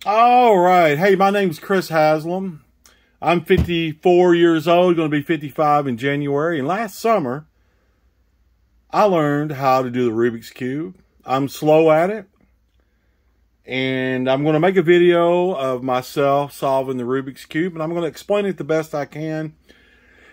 All right. Hey, my name's Chris Haslam. I'm 54 years old, going to be 55 in January. And last summer, I learned how to do the Rubik's Cube. I'm slow at it. And I'm going to make a video of myself solving the Rubik's Cube. And I'm going to explain it the best I can.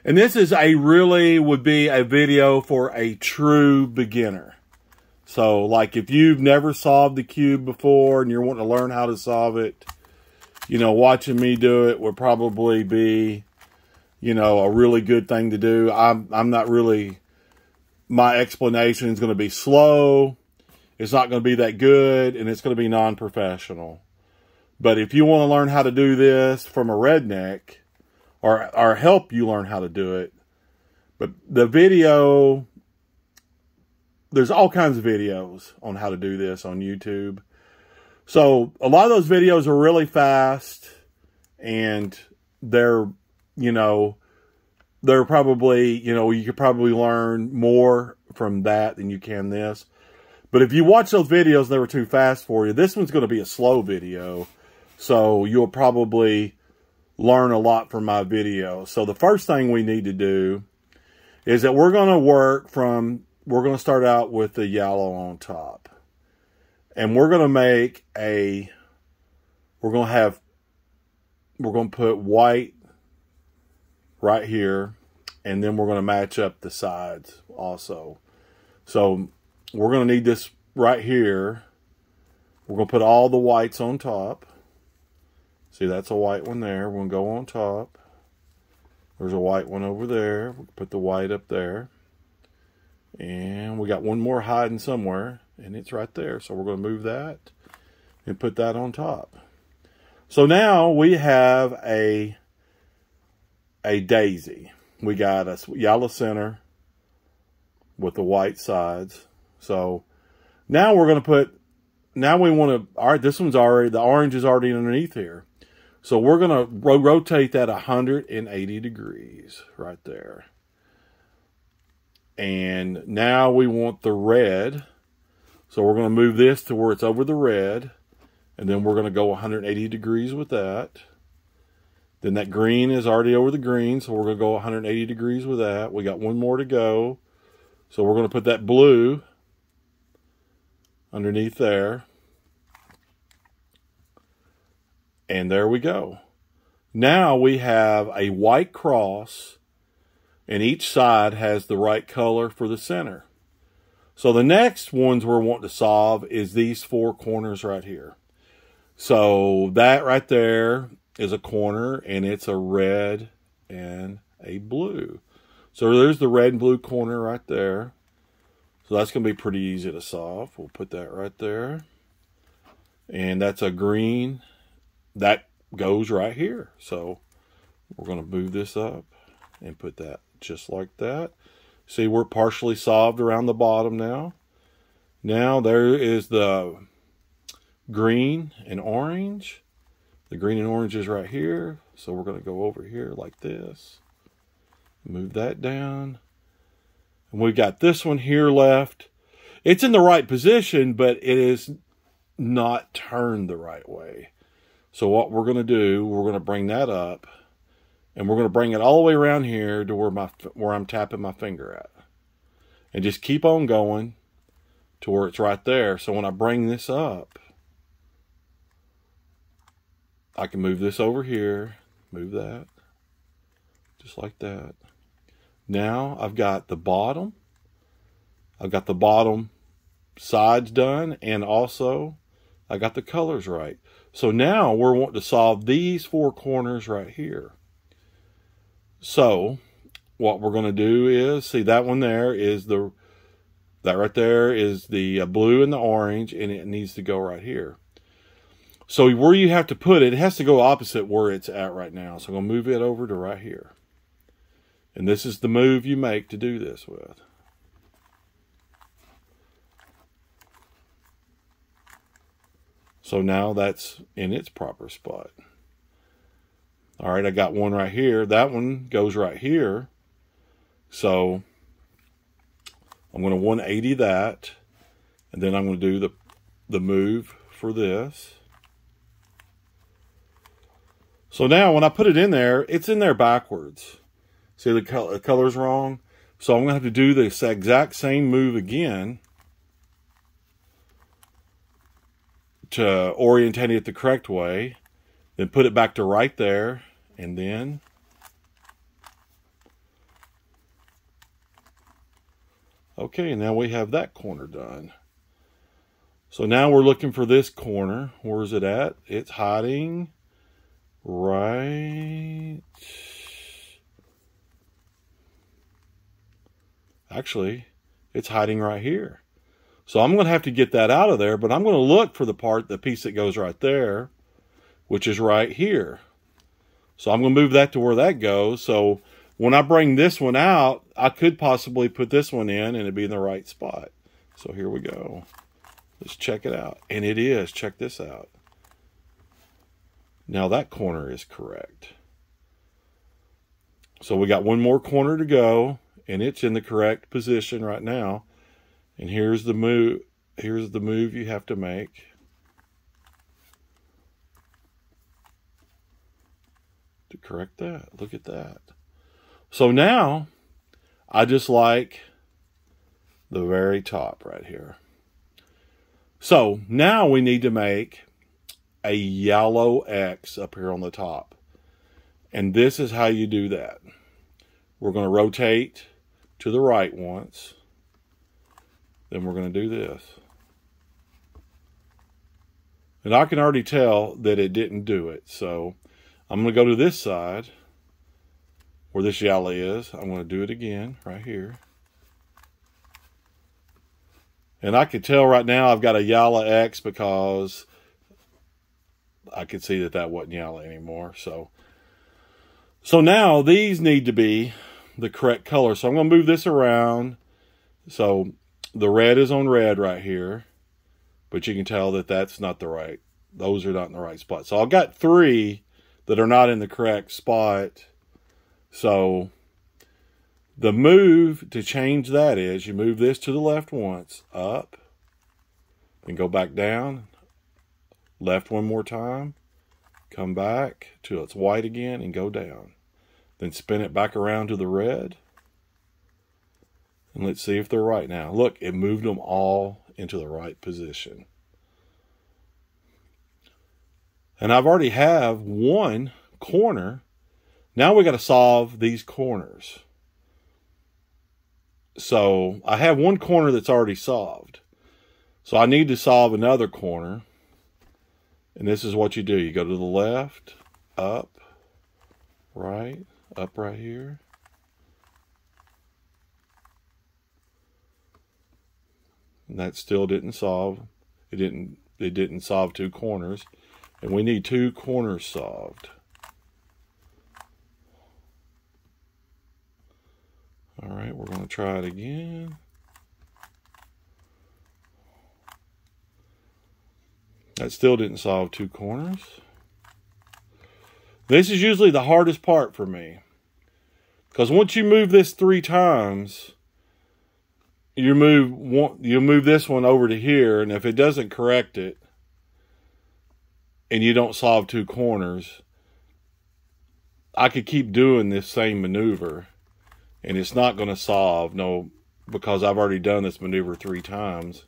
And this is would be a video for a true beginner. So, like, if you've never solved the cube before and you're wanting to learn how to solve it, watching me do it would probably be, a really good thing to do. I'm not really, my explanation is going to be slow. It's not going to be that good, and it's going to be non-professional. But if you want to learn how to do this from a redneck, or help you learn how to do it, but the video, there's all kinds of videos on how to do this on YouTube. So a lot of those videos are really fast, and they're probably, you could probably learn more from that than you can this. But if you watch those videos and they were too fast for you, this one's going to be a slow video. So you'll probably learn a lot from my video. So the first thing we need to do is that we're going to start out with the yellow on top. And we're going to put white right here. And then we're going to match up the sides also. So we're going to need this right here. We're going to put all the whites on top. See, that's a white one there. We're going to go on top. There's a white one over there. We'll put the white up there. And we got one more hiding somewhere, and it's right there. So we're going to move that and put that on top. So now we have a daisy. We got a yellow center with the white sides. So now we're going to put, all right, this one's already, the orange is already underneath here. So we're going to rotate that 180 degrees right there. And now we want the red. So we're going to move this to where it's over the red. And then we're going to go 180 degrees with that. Then that green is already over the green. So we're going to go 180 degrees with that. We got one more to go. So we're going to put that blue underneath there. And there we go. Now we have a white cross, and each side has the right color for the center. So the next ones we're wanting to solve is these four corners right here. So that right there is a corner, and it's a red and a blue. So there's the red and blue corner right there. So that's going to be pretty easy to solve. We'll put that right there. And that's a green. That goes right here. So we're going to move this up and put that just like that. See, we're partially solved around the bottom now. Now there is the green and orange. The green and orange is right here. So we're going to go over here like this. Move that down. And we've got this one here left. It's in the right position, but it is not turned the right way. So what we're going to do, we're going to bring that up, and we're going to bring it all the way around here to where I'm tapping my finger at. And just keep on going to where it's right there. So when I bring this up, I can move this over here, move that, just like that. Now I've got the bottom. I've got the bottom sides done, and also I got the colors right. So now we're wanting to solve these four corners right here. So what we're going to do is, see, that one there is that right there is the blue and the orange, and it needs to go right here. So where you have to put it, it has to go opposite where it's at right now. So I'm going to move it over to right here. And this is the move you make to do this with. So now that's in its proper spot. All right, I got one right here. That one goes right here. So I'm going to 180 that. And then I'm going to do the move for this. So now when I put it in there, it's in there backwards. See, the color's wrong. So I'm going to have to do this exact same move again to orientate it the correct way. Then put it back to right there. And then okay, now we have that corner done. So now we're looking for this corner. Where is it at? It's hiding right. Actually, it's hiding right here. So I'm going to have to get that out of there, but I'm going to look for the piece that goes right there, which is right here. So I'm going to move that to where that goes. So when I bring this one out, I could possibly put this one in and it'd be in the right spot. So here we go. Let's check it out. And it is. Check this out. Now that corner is correct. So we got one more corner to go, and it's in the correct position right now. And here's the move. Here's the move you have to make. To correct that. Look at that. So now, I just like the very top right here. So now we need to make a yellow X up here on the top. And this is how you do that. We're going to rotate to the right once. Then we're going to do this. And I can already tell that it didn't do it. So I'm going to go to this side where this yellow is. I'm going to do it again right here. And I can tell right now I've got a yellow X because I could see that that wasn't yellow anymore. So now these need to be the correct color. So I'm going to move this around. So the red is on red right here. But you can tell that that's not the right. Those are not in the right spot. So I've got 3 that are not in the correct spot. So the move to change that is you move this to the left once, up, then go back down, left one more time, come back till it's white again and go down. Then spin it back around to the red. And let's see if they're right now. Look, it moved them all into the right position. And I've already have one corner. Now we got to solve these corners. So I have one corner that's already solved. So I need to solve another corner. And this is what you do. You go to the left, up right here. And that still didn't solve. It didn't solve 2 corners. And we need 2 corners solved. All right, we're going to try it again. That still didn't solve 2 corners. This is usually the hardest part for me. Because once you move this 3 times, you move this one over to here, and if it doesn't correct it, and you don't solve 2 corners, I could keep doing this same maneuver, and it's not going to solve, because I've already done this maneuver 3 times,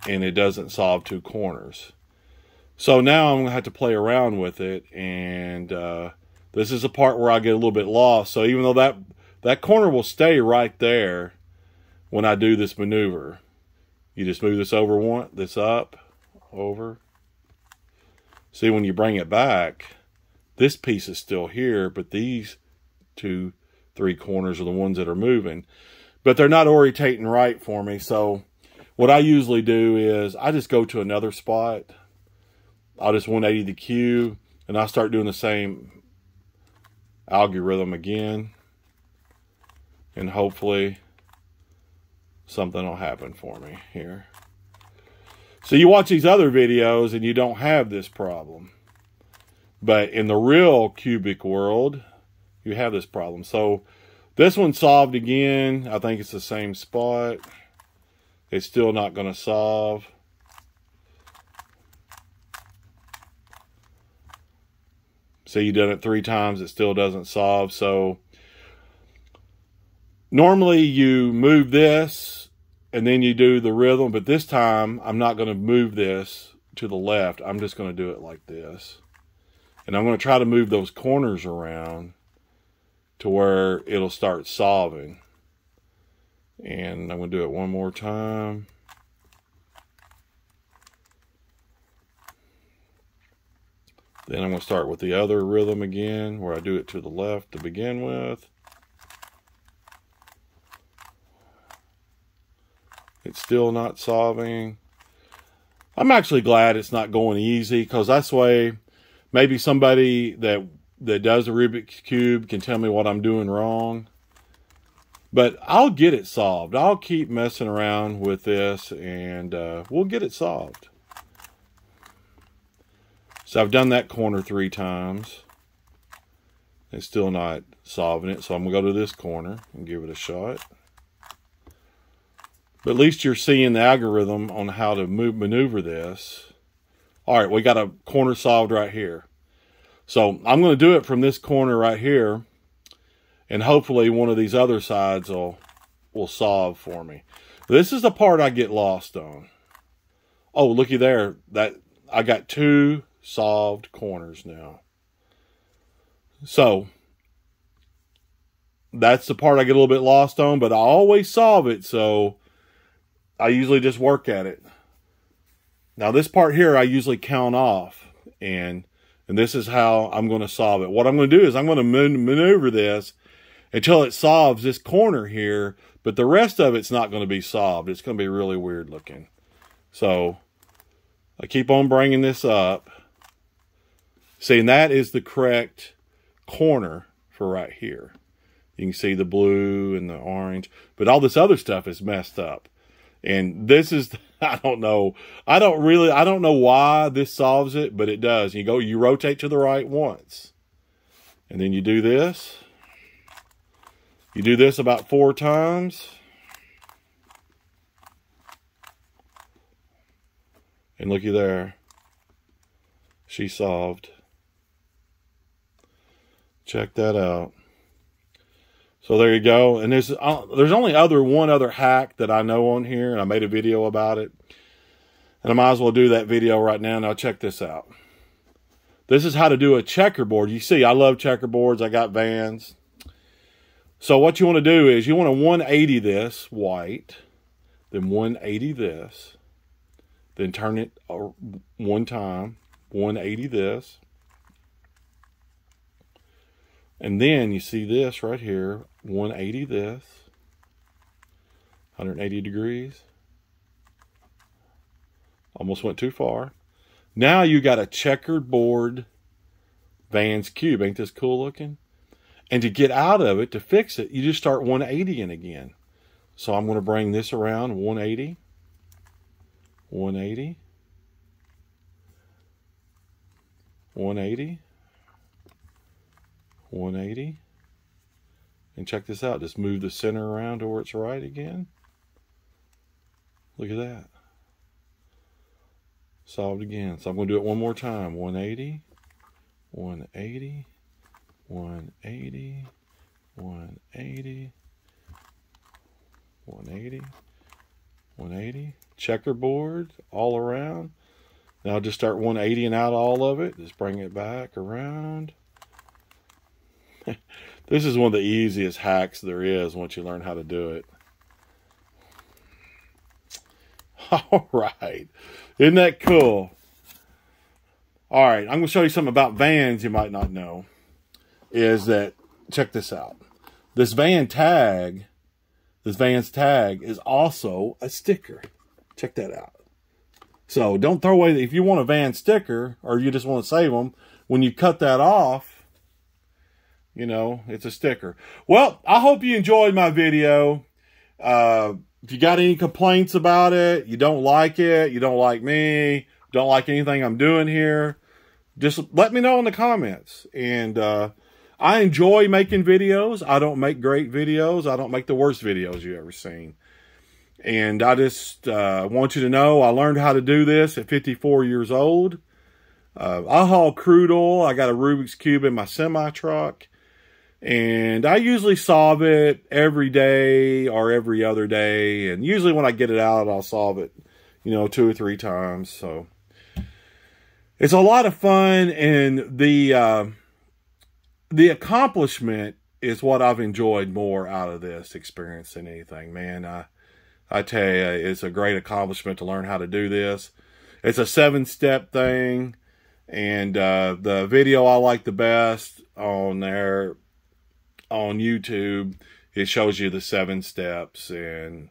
and it doesn't solve 2 corners. So now I'm going to have to play around with it, and this is a part where I get a little bit lost. So even though that corner will stay right there when I do this maneuver, you just move this over this up, over. See, when you bring it back, this piece is still here, but these 2, 3 corners are the ones that are moving. But they're not orientating right for me. So what I usually do is I just go to another spot. I'll just 180 the cue, and I start doing the same algorithm again. And hopefully something will happen for me here. So you watch these other videos and you don't have this problem. But in the real cubic world, you have this problem. So this one solved again. I think it's the same spot. It's still not going to solve. See, you done it 3 times, it still doesn't solve. So normally you move this and then you do the rhythm, but this time I'm not going to move this to the left. I'm just going to do it like this. And I'm going to try to move those corners around to where it'll start solving. And I'm going to do it one more time. Then I'm going to start with the other rhythm again, where I do it to the left to begin with. It's still not solving. I'm actually glad it's not going easy, because that's way maybe somebody that does a Rubik's Cube can tell me what I'm doing wrong. But I'll get it solved. I'll keep messing around with this, and we'll get it solved. So I've done that corner 3 times. It's still not solving it. So I'm going to go to this corner and give it a shot. But at least you're seeing the algorithm on how to maneuver this. All right, we got a corner solved right here. So I'm going to do it from this corner right here. And hopefully one of these other sides will solve for me. This is the part I get lost on. Oh, looky there. I got 2 solved corners now. So that's the part I get a little bit lost on, but I always solve it, so I usually just work at it. Now this part here I usually count off, and this is how I'm going to solve it. What I'm going to do is I'm going to maneuver this until it solves this corner here, but the rest of it's not going to be solved. It's going to be really weird looking. So I keep on bringing this up. See, and that is the correct corner for right here. You can see the blue and the orange, but all this other stuff is messed up. And this is, I don't know why this solves it, but it does. You rotate to the right once. And then you do this. You do this about 4 times. And looky there. She solved. Check that out. So there you go. And there's only one other hack that I know on here, and I made a video about it. And I might as well do that video right now. Now check this out. This is how to do a checkerboard. You see, I love checkerboards. I got Vans. So what you want to do is you want to 180 this white, then 180 this, then turn it 1 time, 180 this. And then you see this right here, 180 this, 180 degrees. Almost went too far. Now you got a checkered board Vans cube. Ain't this cool looking? And to get out of it, to fix it, you just start 180ing again. So I'm going to bring this around, 180, 180, 180. 180, and check this out. Just move the center around to where it's right again. Look at that. Solved again. So I'm going to do it one more time. 180, 180, 180, 180, 180, 180. Checkerboard all around. Now just start 180ing out all of it. Just bring it back around. This is one of the easiest hacks there is once you learn how to do it. All right. Isn't that cool? All right. I'm going to show you something about Vans you might not know. Is that, check this out. This Vans tag is also a sticker. Check that out. So don't throw away, if you want a Vans sticker or you just want to save them, when you cut that off, you know, it's a sticker. Well, I hope you enjoyed my video. If you got any complaints about it, you don't like it, you don't like me, don't like anything I'm doing here, just let me know in the comments. And I enjoy making videos. I don't make great videos. I don't make the worst videos you ever seen. And I just want you to know I learned how to do this at 54 years old. I haul crude oil. I got a Rubik's Cube in my semi-truck. And I usually solve it every day or every other day. And usually when I get it out, I'll solve it, 2 or 3 times. So it's a lot of fun. And the accomplishment is what I've enjoyed more out of this experience than anything, man. I tell you, it's a great accomplishment to learn how to do this. It's a 7-step thing. And the video I like the best on there on YouTube, it shows you the 7 steps and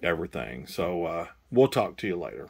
everything. So we'll talk to you later.